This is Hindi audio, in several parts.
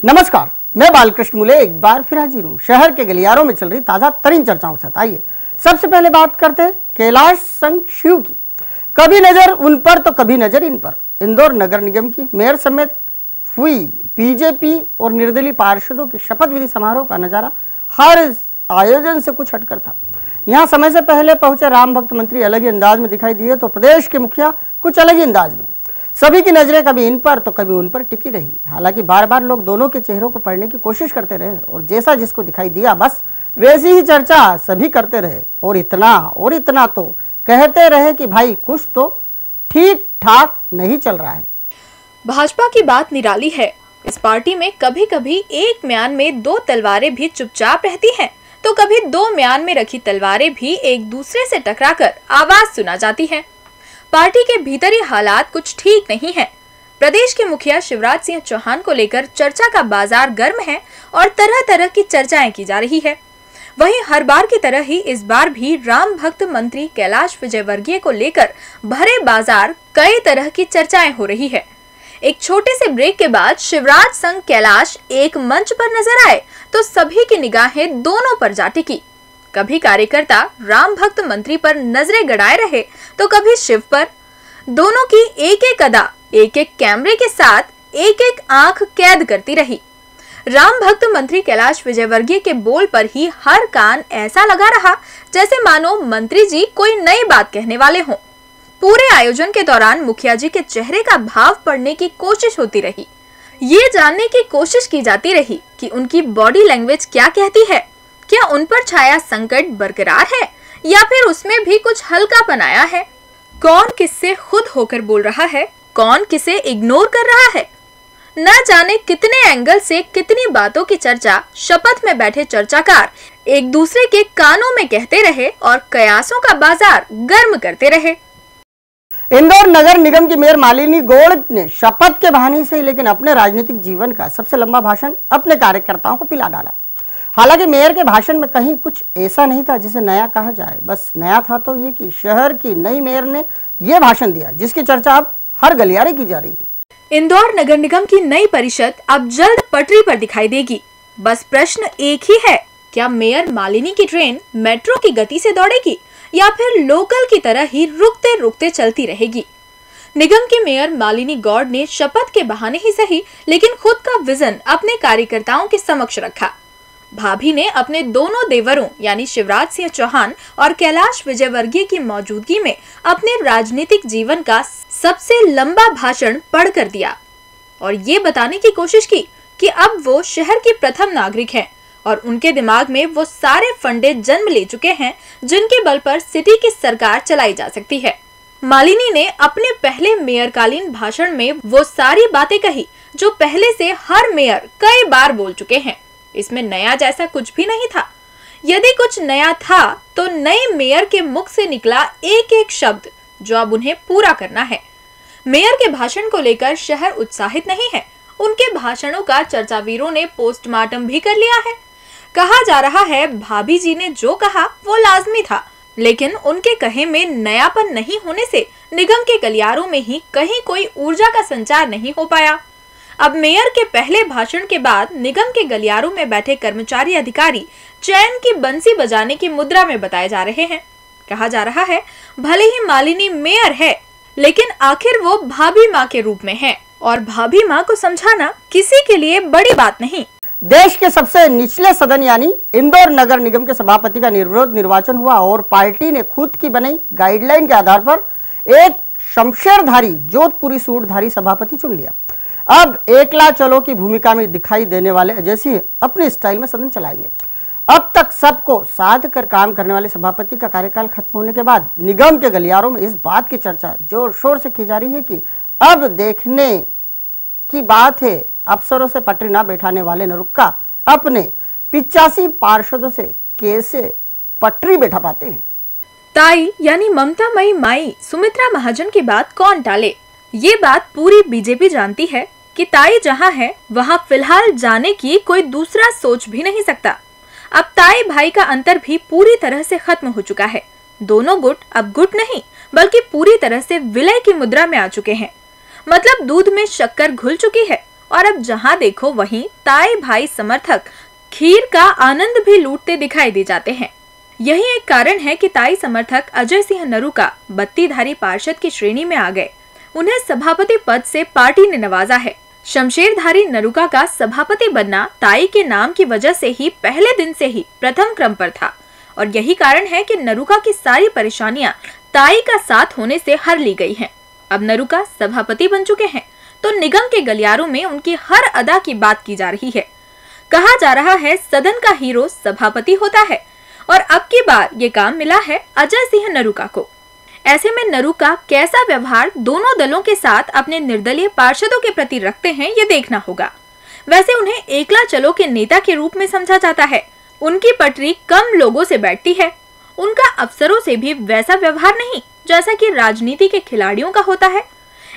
नमस्कार, मैं बालकृष्ण मुले एक बार फिर हाजिर हूँ शहर के गलियारों में चल रही ताजा तरीन चर्चाओं के साथ। आइए सबसे पहले बात करते हैं कैलाश संग शिव की। कभी नजर उन पर तो कभी नजर इन पर। इंदौर नगर निगम की मेयर समेत हुई बीजेपी और निर्दलीय पार्षदों के शपथ विधि समारोह का नजारा हर आयोजन से कुछ हटकर था। यहाँ समय से पहले पहुंचे राम भक्त मंत्री अलग ही अंदाज में दिखाई दिए तो प्रदेश के मुखिया कुछ अलग ही अंदाज में। सभी की नजरें कभी इन पर तो कभी उन पर टिकी रही। हालांकि बार बार लोग दोनों के चेहरों को पढ़ने की कोशिश करते रहे और जैसा जिसको दिखाई दिया बस वैसी ही चर्चा सभी करते रहे और इतना तो कहते रहे कि भाई कुछ तो ठीक ठाक नहीं चल रहा है। भाजपा की बात निराली है। इस पार्टी में कभी कभी एक म्यान में दो तलवारें भी चुपचाप रहती हैं, तो कभी दो म्यान में रखी तलवारें भी एक दूसरे से टकराकर आवाज सुना जाती हैं। पार्टी के भीतरी हालात कुछ ठीक नहीं है। प्रदेश के मुखिया शिवराज सिंह चौहान को लेकर चर्चा का बाजार गर्म है और तरह तरह की चर्चाएं की जा रही है। वहीं हर बार की तरह ही इस बार भी राम भक्त मंत्री कैलाश विजयवर्गीय को लेकर भरे बाजार कई तरह की चर्चाएं हो रही है। एक छोटे से ब्रेक के बाद शिवराज संग कैलाश एक मंच पर नजर आए तो सभी की निगाहें दोनों पर जा टिकी। कभी कार्यकर्ता राम भक्त मंत्री पर नजरें गड़ाए रहे तो कभी शिव पर। दोनों की एक एक अदा एक एक कैमरे के साथ एक एक आंख कैद करती रही। राम भक्त मंत्री कैलाश विजयवर्गीय के बोल पर ही हर कान ऐसा लगा रहा जैसे मानो मंत्री जी कोई नई बात कहने वाले हों। पूरे आयोजन के दौरान मुखिया जी के चेहरे का भाव पढ़ने की कोशिश होती रही। ये जानने की कोशिश की जाती रही कि उनकी बॉडी लैंग्वेज क्या कहती है। क्या उन पर छाया संकट बरकरार है या फिर उसमें भी कुछ हल्कापन आया है? कौन किससे खुद होकर बोल रहा है, कौन किसे इग्नोर कर रहा है? न जाने कितने एंगल से कितनी बातों की चर्चा शपथ में बैठे चर्चाकार एक दूसरे के कानों में कहते रहे और कयासों का बाजार गर्म करते रहे। इंदौर नगर निगम की मेयर मालिनी गौड़ ने शपथ के बहाने से लेकिन अपने राजनीतिक जीवन का सबसे लंबा भाषण अपने कार्यकर्ताओं को पिला डाला। हालांकि मेयर के भाषण में कहीं कुछ ऐसा नहीं था जिसे नया कहा जाए। बस नया था तो ये कि शहर की नई मेयर ने ये भाषण दिया जिसकी चर्चा अब हर गलियारे की जा रही है। इंदौर नगर निगम की नई परिषद अब जल्द पटरी पर दिखाई देगी। बस प्रश्न एक ही है, क्या मेयर मालिनी की ट्रेन मेट्रो की गति से दौड़ेगी या फिर लोकल की तरह ही रुकते रुकते चलती रहेगी? निगम की मेयर मालिनी गौड़ ने शपथ के बहाने ही सही लेकिन खुद का विजन अपने कार्यकर्ताओं के समक्ष रखा। भाभी ने अपने दोनों देवरों यानी शिवराज सिंह चौहान और कैलाश विजयवर्गीय की मौजूदगी में अपने राजनीतिक जीवन का सबसे लंबा भाषण पढ़ कर दिया और ये बताने की कोशिश की कि अब वो शहर की प्रथम नागरिक हैं और उनके दिमाग में वो सारे फंडे जन्म ले चुके हैं जिनके बल पर सिटी की सरकार चलाई जा सकती है। मालिनी ने अपने पहले मेयरकालीन भाषण में वो सारी बातें कही जो पहले से हर मेयर कई बार बोल चुके हैं। इसमें नया जैसा कुछ भी नहीं था। यदि कुछ नया था तो नए मेयर के मुख से निकला एक एक शब्द जो अब उन्हें पूरा करना है। मेयर के भाषण को लेकर शहर उत्साहित नहीं है। उनके भाषणों का चर्चावीरों ने पोस्टमार्टम भी कर लिया है। कहा जा रहा है भाभी जी ने जो कहा वो लाजमी था, लेकिन उनके कहे में नयापन नहीं होने से निगम के गलियारों में ही कहीं कोई ऊर्जा का संचार नहीं हो पाया। अब मेयर के पहले भाषण के बाद निगम के गलियारों में बैठे कर्मचारी अधिकारी चैन की बंसी बजाने की मुद्रा में बताए जा रहे हैं। कहा जा रहा है भले ही मालिनी मेयर है लेकिन आखिर वो भाभी माँ के रूप में है और भाभी माँ को समझाना किसी के लिए बड़ी बात नहीं। देश के सबसे निचले सदन यानी इंदौर नगर निगम के सभापति का निर्विरोध निर्वाचन हुआ और पार्टी ने खुद की बनाई गाइडलाइन के आधार पर एक शमशेरधारी जोधपुरी सूटधारी सभापति चुन लिया। अब एकला चलो की भूमिका में दिखाई देने वाले अजय सिंह अपने स्टाइल में सदन चलाएंगे। अब तक सबको साध कर काम करने वाले सभापति का कार्यकाल खत्म होने के बाद निगम के गलियारों में इस बात की चर्चा जोर शोर से की जा रही है कि अब देखने की बात है अफसरों से पटरी ना बैठाने वाले नरुक्का अपने 85 पार्षदों से कैसे पटरी बैठा पाते हैं। ताई यानी ममता मई माई सुमित्रा महाजन की बात कौन टाले। ये बात पूरी बीजेपी जानती है कि ताई जहां है वहां फिलहाल जाने की कोई दूसरा सोच भी नहीं सकता। अब ताई भाई का अंतर भी पूरी तरह से खत्म हो चुका है। दोनों गुट अब गुट नहीं बल्कि पूरी तरह से विलय की मुद्रा में आ चुके हैं। मतलब दूध में शक्कर घुल चुकी है और अब जहां देखो वहीं ताई भाई समर्थक खीर का आनंद भी लूटते दिखाई दे जाते हैं। यही एक कारण है कि ताई समर्थक अजय सिंह नरूका बत्तीधारी पार्षद की श्रेणी में आ गए। उन्हें सभापति पद से पार्टी ने नवाजा है। शमशेरधारी नरूका का सभापति बनना ताई के नाम की वजह से ही पहले दिन से ही प्रथम क्रम पर था और यही कारण है कि नरूका की सारी परेशानियां ताई का साथ होने से हर ली गई हैं। अब नरूका सभापति बन चुके हैं तो निगम के गलियारों में उनकी हर अदा की बात की जा रही है। कहा जा रहा है सदन का हीरो सभापति होता है और अब की बार ये काम मिला है अजय सिंह नरूका को। ऐसे में नरूका कैसा व्यवहार दोनों दलों के साथ अपने निर्दलीय पार्षदों के प्रति रखते हैं ये देखना होगा। वैसे उन्हें एकला चलो के नेता के रूप में समझा जाता है। उनकी पटरी कम लोगों से बैठती है। उनका अफसरों से भी वैसा व्यवहार नहीं जैसा कि राजनीति के खिलाड़ियों का होता है।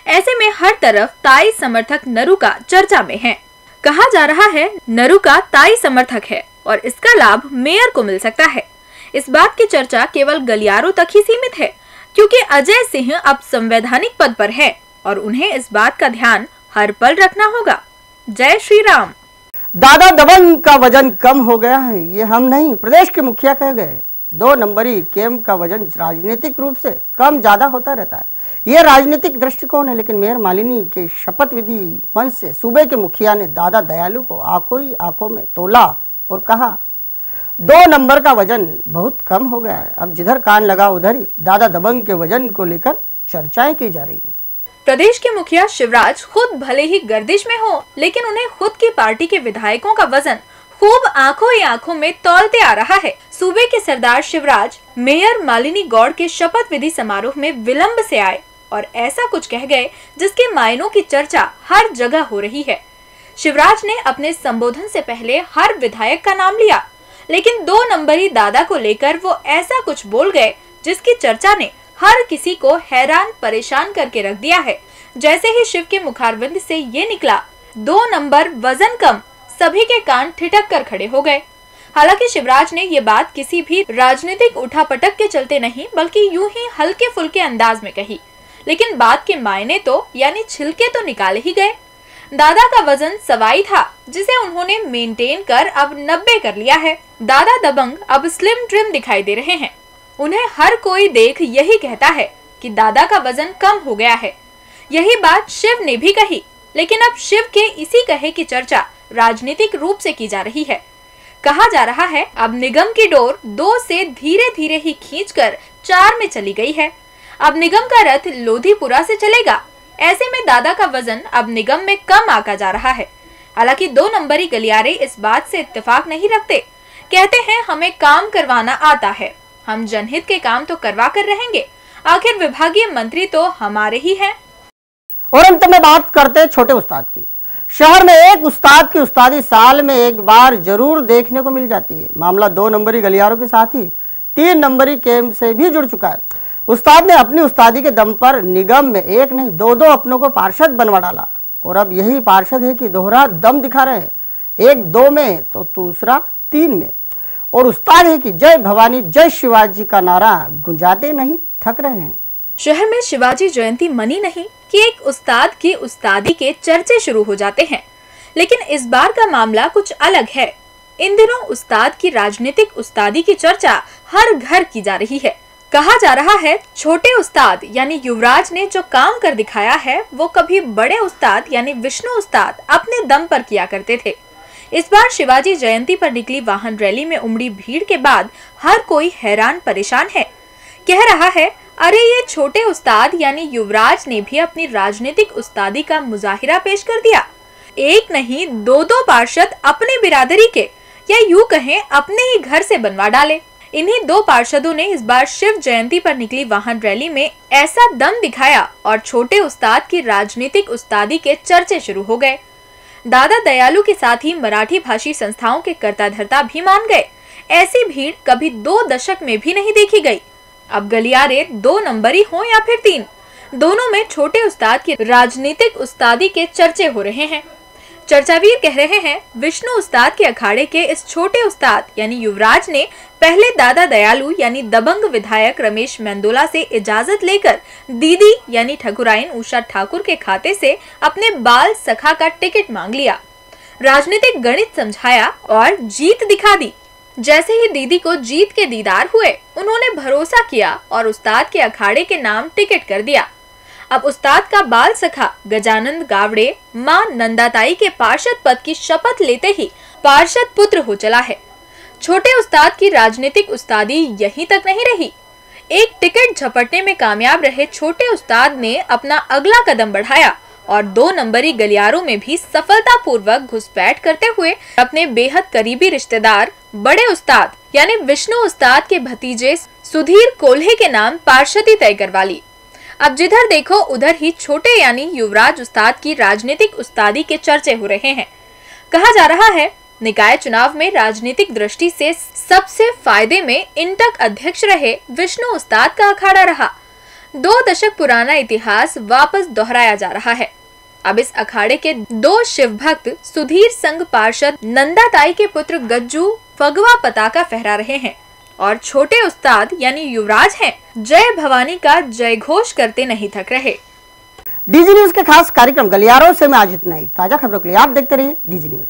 ऐसे में हर तरफ ताई समर्थक नरूका चर्चा में है। कहा जा रहा है नरूका ताई समर्थक है और इसका लाभ मेयर को मिल सकता है। इस बात की चर्चा केवल गलियारों तक ही सीमित है क्योंकि अजय सिंह अब संवैधानिक पद पर है और उन्हें इस बात का ध्यान हर पल रखना होगा। जय श्री राम। दादा दबंग का वजन कम हो गया है, ये हम नहीं प्रदेश के मुखिया कह गए। 2 नंबरी केम का वजन राजनीतिक रूप से कम ज्यादा होता रहता है, ये राजनीतिक दृष्टिकोण है। लेकिन मेयर मालिनी के शपथ विधि मंच से सूबे के मुखिया ने दादा दयालु को आंखों ही आंखों में तोला और कहा 2 नंबर का वजन बहुत कम हो गया है। अब जिधर कान लगा उधर ही दादा दबंग के वजन को लेकर चर्चाएं की जा रही है। प्रदेश के मुखिया शिवराज खुद भले ही गर्दिश में हो लेकिन उन्हें खुद की पार्टी के विधायकों का वजन खूब आंखों ही आंखों में तौलते आ रहा है। सूबे के सरदार शिवराज मेयर मालिनी गौड़ के शपथ विधि समारोह में विलंब से आए और ऐसा कुछ कह गए जिसके मायनों की चर्चा हर जगह हो रही है। शिवराज ने अपने संबोधन से पहले हर विधायक का नाम लिया लेकिन 2 नंबरी दादा को लेकर वो ऐसा कुछ बोल गए जिसकी चर्चा ने हर किसी को हैरान परेशान करके रख दिया है। जैसे ही शिव के मुखारविंद से ये निकला 2 नंबर वजन कम, सभी के कान ठिठक कर खड़े हो गए। हालांकि शिवराज ने ये बात किसी भी राजनीतिक उठापटक के चलते नहीं बल्कि यूं ही हल्के फुल्के अंदाज में कही, लेकिन बात के मायने तो यानी छिलके तो निकाले ही गए। दादा का वजन सवाई था जिसे उन्होंने मेंटेन कर अब 90 कर लिया है। दादा दबंग अब स्लिम ट्रिम दिखाई दे रहे हैं। उन्हें हर कोई देख यही कहता है कि दादा का वजन कम हो गया है। यही बात शिव ने भी कही, लेकिन अब शिव के इसी कहे की चर्चा राजनीतिक रूप से की जा रही है। कहा जा रहा है अब निगम की डोर 2 से धीरे धीरे ही खींचकर 4 में चली गई है। अब निगम का रथ लोधीपुरा से चलेगा। ऐसे में दादा का वजन अब निगम में कम आका जा रहा है। हालांकि 2 नंबरी गलियारे इस बात से इत्तेफाक नहीं रखते। कहते हैं हमें काम करवाना आता है, हम जनहित के काम तो करवा कर रहेंगे, आखिर विभागीय मंत्री तो हमारे ही हैं। और अंत में बात करते छोटे उस्ताद की। शहर में एक उस्ताद की उस्तादी साल में एक बार जरूर देखने को मिल जाती है। मामला 2 नंबरी गलियारों के साथ ही 3 नंबरी कैंप से भी जुड़ चुका है। उस्ताद ने अपनी उस्तादी के दम पर निगम में एक नहीं 2 अपनों को पार्षद बनवा डाला और अब यही पार्षद है कि दोहरा दम दिखा रहे हैं, एक 2 में तो दूसरा 3 में। और उस्ताद है कि जय भवानी जय शिवाजी का नारा गुंजाते नहीं थक रहे हैं। शहर में शिवाजी जयंती मनी नहीं कि एक उस्ताद की उस्तादी के चर्चे शुरू हो जाते हैं, लेकिन इस बार का मामला कुछ अलग है। इन दिनों उस्ताद की राजनीतिक उस्तादी की चर्चा हर घर की जा रही है। कहा जा रहा है छोटे उस्ताद यानी युवराज ने जो काम कर दिखाया है वो कभी बड़े उस्ताद यानी विष्णु उस्ताद अपने दम पर किया करते थे। इस बार शिवाजी जयंती पर निकली वाहन रैली में उमड़ी भीड़ के बाद हर कोई हैरान परेशान है। कह रहा है अरे ये छोटे उस्ताद यानी युवराज ने भी अपनी राजनीतिक उस्तादी का मुजाहिरा पेश कर दिया। एक नहीं 2 पार्षद अपने बिरादरी के या यूं कहें अपने ही घर से बनवा डाले। इन्हीं 2 पार्षदों ने इस बार शिव जयंती पर निकली वाहन रैली में ऐसा दम दिखाया और छोटे उस्ताद की राजनीतिक उस्तादी के चर्चे शुरू हो गए। दादा दयालु के साथ ही मराठी भाषी संस्थाओं के कर्ता धर्ता भी मान गए। ऐसी भीड़ कभी 2 दशक में भी नहीं देखी गई। अब गलियारे 2 नंबरी हो या फिर 3, दोनों में छोटे उस्ताद की राजनीतिक उस्तादी के चर्चे हो रहे हैं। चर्चावीर कह रहे हैं, विष्णु उस्ताद के अखाड़े के इस छोटे उस्ताद यानी युवराज ने पहले दादा दयालु यानी दबंग विधायक रमेश मेंदोला से इजाजत लेकर दीदी यानी ठकुराइन उषा ठाकुर के खाते से अपने बाल सखा का टिकट मांग लिया, राजनीतिक गणित समझाया और जीत दिखा दी। जैसे ही दीदी को जीत के दीदार हुए, उन्होंने भरोसा किया और उस्ताद के अखाड़े के नाम टिकट कर दिया। अब उस्ताद का बाल सखा गजानंद गावड़े मां नंदाताई के पार्षद पद की शपथ लेते ही पार्षद पुत्र हो चला है। छोटे उस्ताद की राजनीतिक उस्तादी यहीं तक नहीं रही। एक टिकट झपटने में कामयाब रहे छोटे उस्ताद ने अपना अगला कदम बढ़ाया और 2 नंबरी गलियारों में भी सफलतापूर्वक घुसपैठ करते हुए अपने बेहद करीबी रिश्तेदार बड़े उस्ताद यानी विष्णु उस्ताद के भतीजे सुधीर कोल्हे के नाम पार्षदी तय करवा ली। अब जिधर देखो उधर ही छोटे यानी युवराज उस्ताद की राजनीतिक उस्तादी के चर्चे हो रहे हैं। कहा जा रहा है, निकाय चुनाव में राजनीतिक दृष्टि से सबसे फायदे में इंटक अध्यक्ष रहे विष्णु उस्ताद का अखाड़ा रहा। 2 दशक पुराना इतिहास वापस दोहराया जा रहा है। अब इस अखाड़े के 2 शिव भक्त सुधीर संघ पार्षद नंदाताई के पुत्र गज्जू फगवा पताका फहरा रहे हैं और छोटे उस्ताद यानी युवराज हैं जय भवानी का जय घोष करते नहीं थक रहे। डीजी न्यूज के खास कार्यक्रम गलियारों से मैं आज इतना ही। ताजा खबरों के लिए आप देखते रहिए डीजी न्यूज।